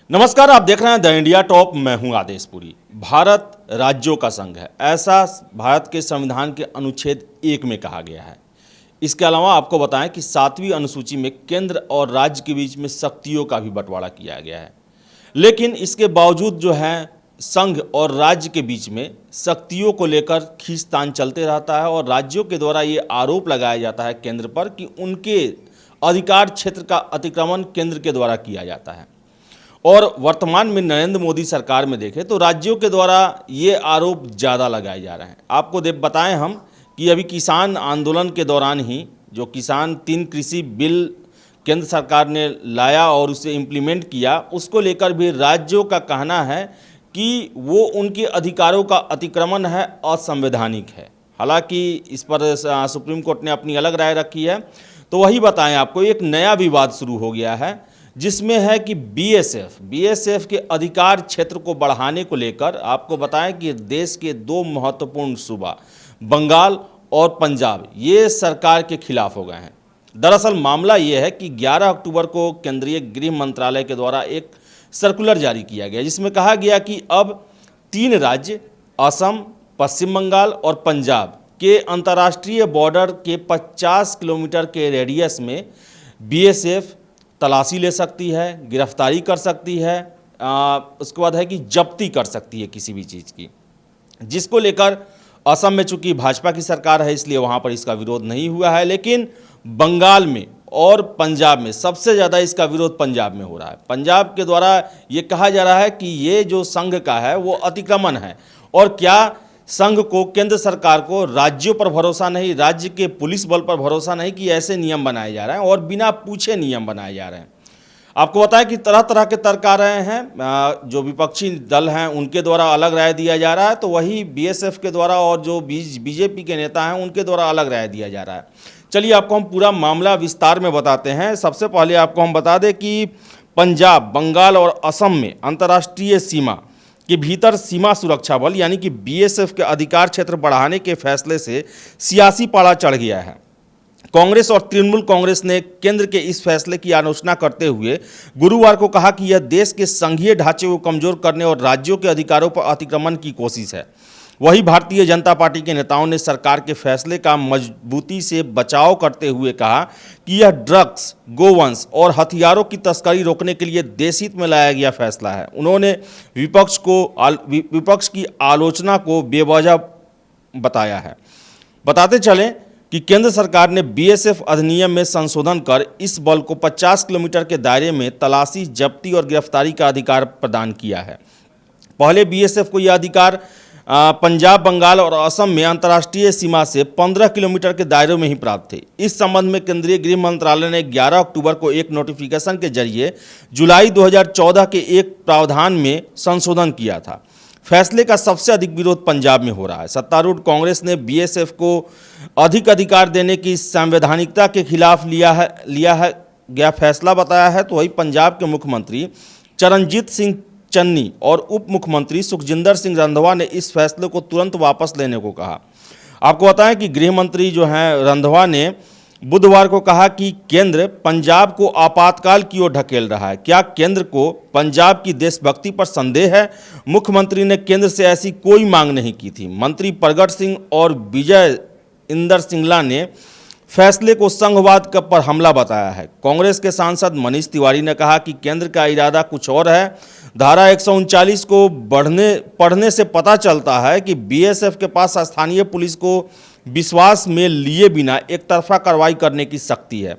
नमस्कार, आप देख रहे हैं द इंडिया टॉप। मैं हूं आदेशपुरी। भारत राज्यों का संघ है, ऐसा भारत के संविधान के अनुच्छेद 1 में कहा गया है। इसके अलावा आपको बताएं कि 7वीं अनुसूची में केंद्र और राज्य के बीच में शक्तियों का भी बंटवारा किया गया है। लेकिन इसके बावजूद जो है संघ और राज्य के बीच में शक्तियों को लेकर खींचतान चलते रहता है और राज्यों के द्वारा ये आरोप लगाया जाता है केंद्र पर कि उनके अधिकार क्षेत्र का अतिक्रमण केंद्र के द्वारा किया जाता है। और वर्तमान में नरेंद्र मोदी सरकार में देखें तो राज्यों के द्वारा ये आरोप ज़्यादा लगाए जा रहे हैं। आपको बताएं हम कि अभी किसान आंदोलन के दौरान ही जो किसान 3 कृषि बिल केंद्र सरकार ने लाया और उसे इम्प्लीमेंट किया, उसको लेकर भी राज्यों का कहना है कि वो उनके अधिकारों का अतिक्रमण है, असंवैधानिक है। हालांकि इस पर सुप्रीम कोर्ट ने अपनी अलग राय रखी है। तो वही बताएं आपको, एक नया विवाद शुरू हो गया है जिसमें है कि बीएसएफ के अधिकार क्षेत्र को बढ़ाने को लेकर आपको बताएं कि देश के 2 महत्वपूर्ण सूबा बंगाल और पंजाब ये सरकार के खिलाफ हो गए हैं। दरअसल मामला ये है कि 11 अक्टूबर को केंद्रीय गृह मंत्रालय के द्वारा एक सर्कुलर जारी किया गया जिसमें कहा गया कि अब 3 राज्य असम, पश्चिम बंगाल और पंजाब के अंतर्राष्ट्रीय बॉर्डर के 50 किलोमीटर के रेडियस में बीएसएफ तलाशी ले सकती है, गिरफ्तारी कर सकती है, उसके बाद है कि जब्ती कर सकती है किसी भी चीज़ की, जिसको लेकर असम में चूंकि भाजपा की सरकार है इसलिए वहाँ पर इसका विरोध नहीं हुआ है। लेकिन बंगाल में और पंजाब में सबसे ज़्यादा इसका विरोध पंजाब में हो रहा है। पंजाब के द्वारा ये कहा जा रहा है कि ये जो संघ का है वो अतिक्रमण है और क्या संघ को, केंद्र सरकार को राज्यों पर भरोसा नहीं, राज्य के पुलिस बल पर भरोसा नहीं कि ऐसे नियम बनाए जा रहे हैं और बिना पूछे नियम बनाए जा रहे हैं। आपको बताएं कि तरह तरह के तर्क आ रहे हैं। जो विपक्षी दल हैं उनके द्वारा अलग राय दिया जा रहा है, तो वही बीएसएफ के द्वारा और जो बीजेपी के नेता हैं उनके द्वारा अलग राय दिया जा रहा है। चलिए आपको हम पूरा मामला विस्तार में बताते हैं। सबसे पहले आपको हम बता दें कि पंजाब, बंगाल और असम में अंतर्राष्ट्रीय सीमा के भीतर सीमा सुरक्षा बल यानी कि बीएसएफ के अधिकार क्षेत्र बढ़ाने के फैसले से सियासी पाला चढ़ गया है। कांग्रेस और तृणमूल कांग्रेस ने केंद्र के इस फैसले की आलोचना करते हुए गुरुवार को कहा कि यह देश के संघीय ढांचे को कमजोर करने और राज्यों के अधिकारों पर अतिक्रमण की कोशिश है। वहीं भारतीय जनता पार्टी के नेताओं ने सरकार के फैसले का मजबूती से बचाव करते हुए कहा कि यह ड्रग्स, गोवंश और हथियारों की तस्करी रोकने के लिए देशहित में लाया गया फैसला है। उन्होंने विपक्ष की आलोचना को बेवजह बताया है। बताते चलें कि केंद्र सरकार ने बीएसएफ अधिनियम में संशोधन कर इस बल को 50 किलोमीटर के दायरे में तलाशी, जब्ती और गिरफ्तारी का अधिकार प्रदान किया है। पहले बीएसएफ को यह अधिकार पंजाब, बंगाल और असम में अंतर्राष्ट्रीय सीमा से 15 किलोमीटर के दायरे में ही प्राप्त थे। इस संबंध में केंद्रीय गृह मंत्रालय ने 11 अक्टूबर को एक नोटिफिकेशन के जरिए जुलाई 2014 के एक प्रावधान में संशोधन किया था। फैसले का सबसे अधिक विरोध पंजाब में हो रहा है। सत्तारूढ़ कांग्रेस ने बीएसएफ को अधिक अधिकार देने की संवैधानिकता के खिलाफ लिया गया फैसला बताया है। तो वही पंजाब के मुख्यमंत्री चरणजीत सिंह चन्नी और उप मुख्यमंत्री सुखजिंदर सिंह रंधावा ने इस फैसले को तुरंत वापस लेने को कहा। आपको बताएं कि गृह मंत्री जो हैं रंधावा ने बुधवार को कहा कि केंद्र पंजाब को आपातकाल की ओर ढकेल रहा है। क्या केंद्र को पंजाब की देशभक्ति पर संदेह है? मुख्यमंत्री ने केंद्र से ऐसी कोई मांग नहीं की थी। मंत्री प्रगट सिंह और विजय इंदर सिंगला ने फैसले को संघवाद पर हमला बताया है। कांग्रेस के सांसद मनीष तिवारी ने कहा कि केंद्र का इरादा कुछ और है। धारा 139 को पढ़ने से पता चलता है कि बीएसएफ के पास स्थानीय पुलिस को विश्वास में लिए बिना एकतरफा कार्रवाई करने की शक्ति है।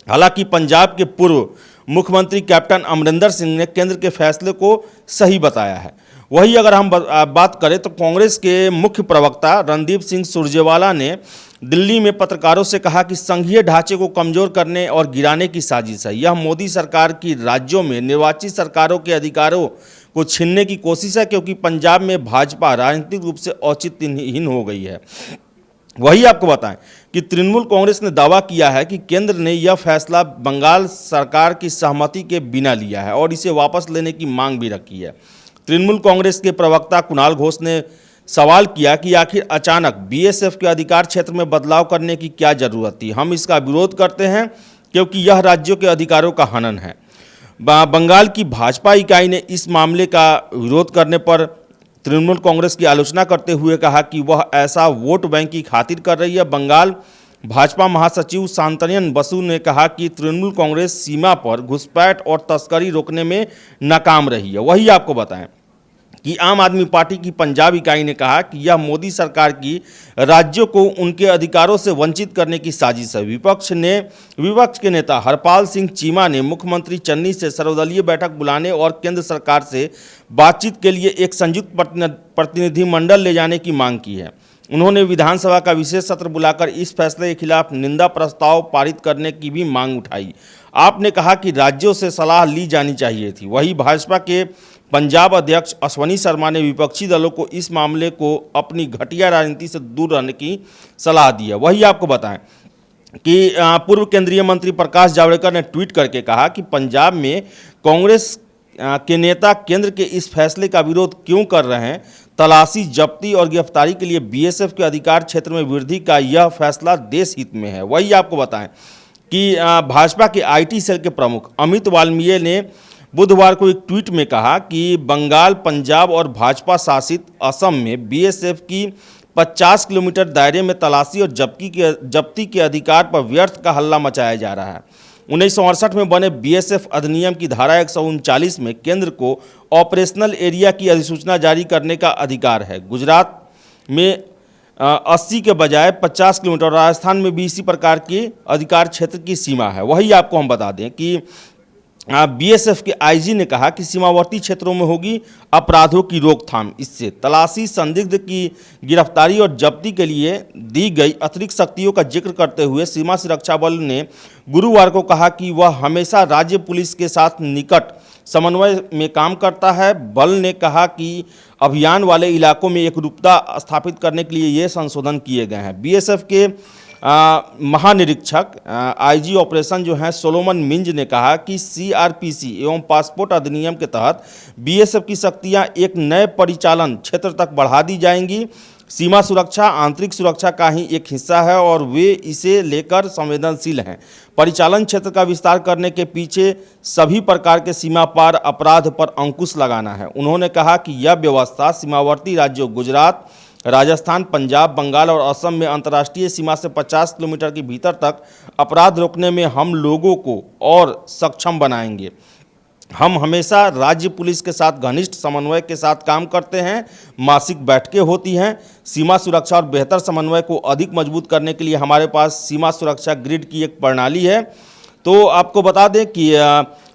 हालांकि पंजाब के पूर्व मुख्यमंत्री कैप्टन अमरिंदर सिंह ने केंद्र के फैसले को सही बताया है। वही अगर हम बात करें तो कांग्रेस के मुख्य प्रवक्ता रणदीप सिंह सुरजेवाला ने दिल्ली में पत्रकारों से कहा कि संघीय ढांचे को कमजोर करने और गिराने की साजिश है। यह मोदी सरकार की राज्यों में निर्वाचित सरकारों के अधिकारों को छीनने की कोशिश है, क्योंकि पंजाब में भाजपा राजनीतिक रूप से औचित्यहीन हो गई है। वही आपको बताएं कि तृणमूल कांग्रेस ने दावा किया है कि केंद्र ने यह फैसला बंगाल सरकार की सहमति के बिना लिया है और इसे वापस लेने की मांग भी रखी है। तृणमूल कांग्रेस के प्रवक्ता कुणाल घोष ने सवाल किया कि आखिर अचानक बीएसएफ के अधिकार क्षेत्र में बदलाव करने की क्या जरूरत थी। हम इसका विरोध करते हैं क्योंकि यह राज्यों के अधिकारों का हनन है। बंगाल की भाजपा इकाई ने इस मामले का विरोध करने पर तृणमूल कांग्रेस की आलोचना करते हुए कहा कि वह ऐसा वोट बैंक की खातिर कर रही है। बंगाल भाजपा महासचिव शांतनयन बसु ने कहा कि तृणमूल कांग्रेस सीमा पर घुसपैठ और तस्करी रोकने में नाकाम रही है। वही आपको बताएं कि आम आदमी पार्टी की पंजाब इकाई ने कहा कि यह मोदी सरकार की राज्यों को उनके अधिकारों से वंचित करने की साजिश है। विपक्ष के नेता हरपाल सिंह चीमा ने मुख्यमंत्री चन्नी से सर्वदलीय बैठक बुलाने और केंद्र सरकार से बातचीत के लिए एक संयुक्त प्रतिनिधिमंडल ले जाने की मांग की है। उन्होंने विधानसभा का विशेष सत्र बुलाकर इस फैसले के खिलाफ निंदा प्रस्ताव पारित करने की भी मांग उठाई। आपने कहा कि राज्यों से सलाह ली जानी चाहिए थी। वहीं भाजपा के पंजाब अध्यक्ष अश्वनी शर्मा ने विपक्षी दलों को इस मामले को अपनी घटिया राजनीति से दूर रहने की सलाह दी है। वही आपको बताएं कि पूर्व केंद्रीय मंत्री प्रकाश जावड़ेकर ने ट्वीट करके कहा कि पंजाब में कांग्रेस के नेता केंद्र के इस फैसले का विरोध क्यों कर रहे हैं। तलाशी, जब्ती और गिरफ्तारी के लिए बीएसएफ के अधिकार क्षेत्र में वृद्धि का यह फैसला देश हित में है। वही आपको बताएं कि भाजपा के आईटी सेल के प्रमुख अमित वाल्मीकि ने बुधवार को एक ट्वीट में कहा कि बंगाल, पंजाब और भाजपा शासित असम में बीएसएफ की 50 किलोमीटर दायरे में तलाशी और जब्ती के अधिकार पर व्यर्थ का हल्ला मचाया जा रहा है। 1968 में बने बीएसएफ अधिनियम की धारा 139 में केंद्र को ऑपरेशनल एरिया की अधिसूचना जारी करने का अधिकार है। गुजरात में 80 के बजाय 50 किलोमीटर और राजस्थान में भी इसी प्रकार के अधिकार क्षेत्र की सीमा है। वही आपको हम बता दें कि बीएसएफ के आईजी ने कहा कि सीमावर्ती क्षेत्रों में होगी अपराधों की रोकथाम। इससे तलाशी, संदिग्ध की गिरफ्तारी और जब्ती के लिए दी गई अतिरिक्त शक्तियों का जिक्र करते हुए सीमा सुरक्षा बल ने गुरुवार को कहा कि वह हमेशा राज्य पुलिस के साथ निकट समन्वय में काम करता है। बल ने कहा कि अभियान वाले इलाकों में एकरूपता स्थापित करने के लिए ये संशोधन किए गए हैं। बीएसएफ के महानिरीक्षक आईजी ऑपरेशन जो हैं सोलोमन मिंज ने कहा कि सीआरपीसी एवं पासपोर्ट अधिनियम के तहत बीएसएफ की शक्तियां एक नए परिचालन क्षेत्र तक बढ़ा दी जाएंगी। सीमा सुरक्षा आंतरिक सुरक्षा का ही एक हिस्सा है और वे इसे लेकर संवेदनशील हैं। परिचालन क्षेत्र का विस्तार करने के पीछे सभी प्रकार के सीमा पार अपराध पर अंकुश लगाना है। उन्होंने कहा कि यह व्यवस्था सीमावर्ती राज्यों गुजरात, राजस्थान, पंजाब, बंगाल और असम में अंतर्राष्ट्रीय सीमा से 50 किलोमीटर के भीतर तक अपराध रोकने में हम लोगों को और सक्षम बनाएंगे। हम हमेशा राज्य पुलिस के साथ घनिष्ठ समन्वय के साथ काम करते हैं। मासिक बैठकें होती हैं। सीमा सुरक्षा और बेहतर समन्वय को अधिक मजबूत करने के लिए हमारे पास सीमा सुरक्षा ग्रिड की एक प्रणाली है। तो आपको बता दें कि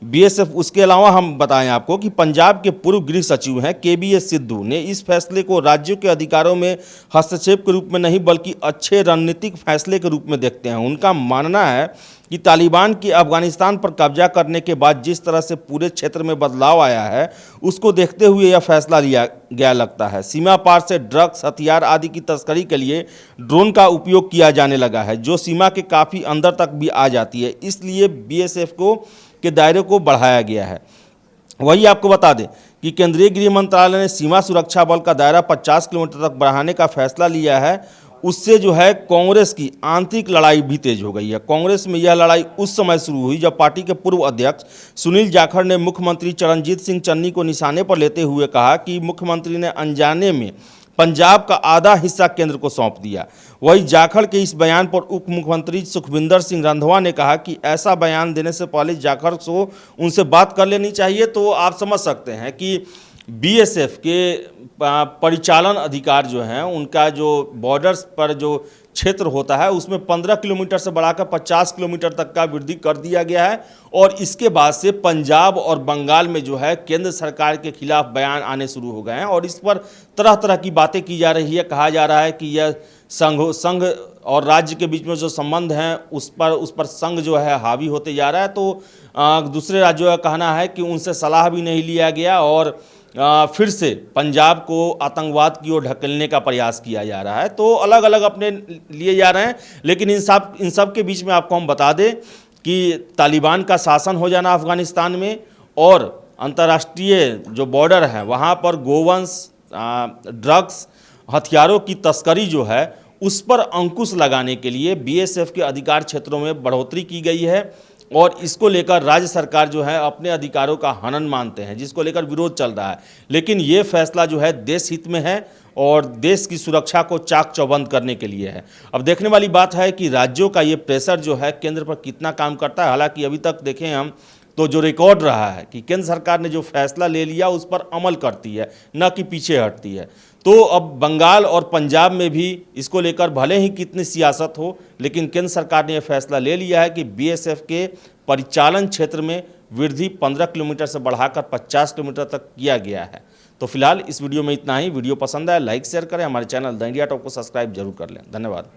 बीएसएफ, उसके अलावा हम बताएं आपको कि पंजाब के पूर्व गृह सचिव हैं केबीएस सिद्धू ने इस फैसले को राज्यों के अधिकारों में हस्तक्षेप के रूप में नहीं बल्कि अच्छे रणनीतिक फैसले के रूप में देखते हैं। उनका मानना है कि तालिबान की अफगानिस्तान पर कब्जा करने के बाद जिस तरह से पूरे क्षेत्र में बदलाव आया है उसको देखते हुए यह फैसला लिया गया लगता है। सीमा पार से ड्रग्स, हथियार आदि की तस्करी के लिए ड्रोन का उपयोग किया जाने लगा है जो सीमा के काफ़ी अंदर तक भी आ जाती है। इसलिए बीएसएफ के दायरे को बढ़ाया गया है। वही आपको बता दें कि केंद्रीय गृह मंत्रालय ने सीमा सुरक्षा बल का दायरा 50 किलोमीटर तक बढ़ाने का फैसला लिया है। उससे जो है कांग्रेस की आंतरिक लड़ाई भी तेज हो गई है। कांग्रेस में यह लड़ाई उस समय शुरू हुई जब पार्टी के पूर्व अध्यक्ष सुनील जाखड़ ने मुख्यमंत्री चरणजीत सिंह चन्नी को निशाने पर लेते हुए कहा कि मुख्यमंत्री ने अनजाने में पंजाब का आधा हिस्सा केंद्र को सौंप दिया। वहीं जाखड़ के इस बयान पर उप मुख्यमंत्री सुखविंदर सिंह रंधावा ने कहा कि ऐसा बयान देने से पहले जाखड़ को उनसे बात कर लेनी चाहिए। तो आप समझ सकते हैं कि बीएसएफ के परिचालन अधिकार जो हैं उनका जो बॉर्डर्स पर जो क्षेत्र होता है उसमें 15 किलोमीटर से बढ़ाकर 50 किलोमीटर तक का वृद्धि कर दिया गया है। और इसके बाद से पंजाब और बंगाल में जो है केंद्र सरकार के खिलाफ बयान आने शुरू हो गए हैं और इस पर तरह तरह की बातें की जा रही है। कहा जा रहा है कि यह संघ और राज्य के बीच में जो संबंध हैं उस पर संघ जो है हावी होते जा रहा है। तो दूसरे राज्यों का कहना है कि उनसे सलाह भी नहीं लिया गया और फिर से पंजाब को आतंकवाद की ओर ढकेलने का प्रयास किया जा रहा है। तो अलग अलग अपने लिए जा रहे हैं। लेकिन इन सब के बीच में आपको हम बता दें कि तालिबान का शासन हो जाना अफगानिस्तान में और अंतर्राष्ट्रीय जो बॉर्डर है वहाँ पर गोवंश, ड्रग्स, हथियारों की तस्करी जो है उस पर अंकुश लगाने के लिए बीएसएफ के अधिकार क्षेत्रों में बढ़ोतरी की गई है। और इसको लेकर राज्य सरकार जो है अपने अधिकारों का हनन मानते हैं, जिसको लेकर विरोध चल रहा है। लेकिन ये फैसला जो है देश हित में है और देश की सुरक्षा को चाक चौबंद करने के लिए है। अब देखने वाली बात है कि राज्यों का ये प्रेशर जो है केंद्र पर कितना काम करता है। हालांकि अभी तक देखें हम तो जो रिकॉर्ड रहा है कि केंद्र सरकार ने जो फैसला ले लिया उस पर अमल करती है, न कि पीछे हटती है। तो अब बंगाल और पंजाब में भी इसको लेकर भले ही कितनी सियासत हो, लेकिन केंद्र सरकार ने यह फैसला ले लिया है कि बीएसएफ के परिचालन क्षेत्र में वृद्धि 15 किलोमीटर से बढ़ाकर 50 किलोमीटर तक किया गया है। तो फिलहाल इस वीडियो में इतना ही। वीडियो पसंद आया लाइक शेयर करें, हमारे चैनल द इंडिया टॉप को सब्सक्राइब जरूर कर लें। धन्यवाद।